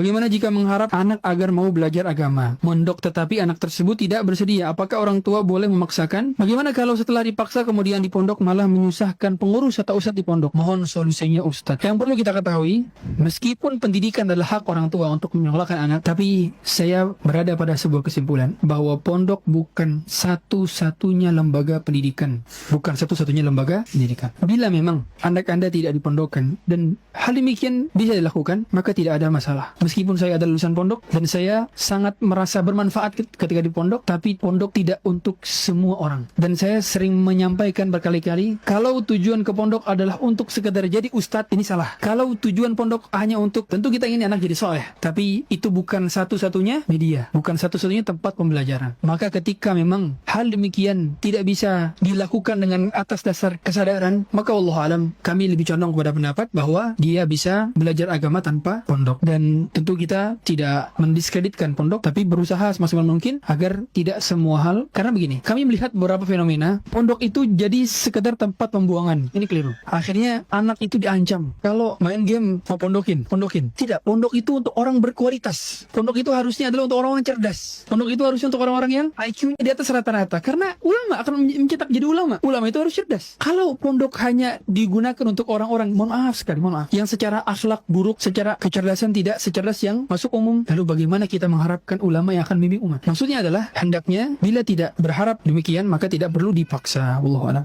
Bagaimana jika mengharap anak agar mau belajar agama, mondok tetapi anak tersebut tidak bersedia? Apakah orang tua boleh memaksakan? Bagaimana kalau setelah dipaksa kemudian di pondok malah menyusahkan pengurus atau ustadz di pondok? Mohon solusinya ustadz. Yang perlu kita ketahui, meskipun pendidikan adalah hak orang tua untuk menyekolahkan anak, tapi saya berada pada sebuah kesimpulan bahwa pondok bukan satu-satunya lembaga pendidikan. Bukan satu-satunya lembaga pendidikan. Bila memang anak Anda tidak dipondokkan dan hal demikian bisa dilakukan, maka tidak ada masalah. Meskipun saya adalah lulusan pondok dan saya sangat merasa bermanfaat ketika di pondok, tapi pondok tidak untuk semua orang. Dan saya sering menyampaikan berkali-kali, kalau tujuan ke pondok adalah untuk sekedar jadi ustadz, ini salah. Kalau tujuan pondok hanya untuk, tentu kita ingin anak jadi soleh, tapi itu bukan satu-satunya media, bukan satu-satunya tempat pembelajaran. Maka ketika memang hal demikian tidak bisa dilakukan dengan atas dasar kesadaran, maka Allah alam, kami lebih condong kepada pendapat bahwa dia bisa belajar agama tanpa pondok. Dan tentu kita tidak mendiskreditkan pondok, tapi berusaha semaksimal mungkin agar tidak semua hal. Karena begini, kami melihat beberapa fenomena, pondok itu jadi sekedar tempat pembuangan. Ini keliru. Akhirnya anak itu diancam, kalau main game mau pondokin. Tidak, pondok itu untuk orang berkualitas. Pondok itu harusnya adalah untuk orang-orang cerdas. Pondok itu harusnya untuk orang-orang yang IQ-nya di atas rata-rata. Karena ulama akan mencetak jadi ulama. Ulama itu harus cerdas. Kalau pondok hanya digunakan untuk orang-orang, mohon maaf, yang secara akhlak buruk, secara kecerdasan tidak secerdas yang masuk umum, lalu bagaimana kita mengharapkan ulama yang akan membimbing umat? Maksudnya adalah, hendaknya bila tidak berharap demikian, maka tidak perlu dipaksa. Wallahu a'lam.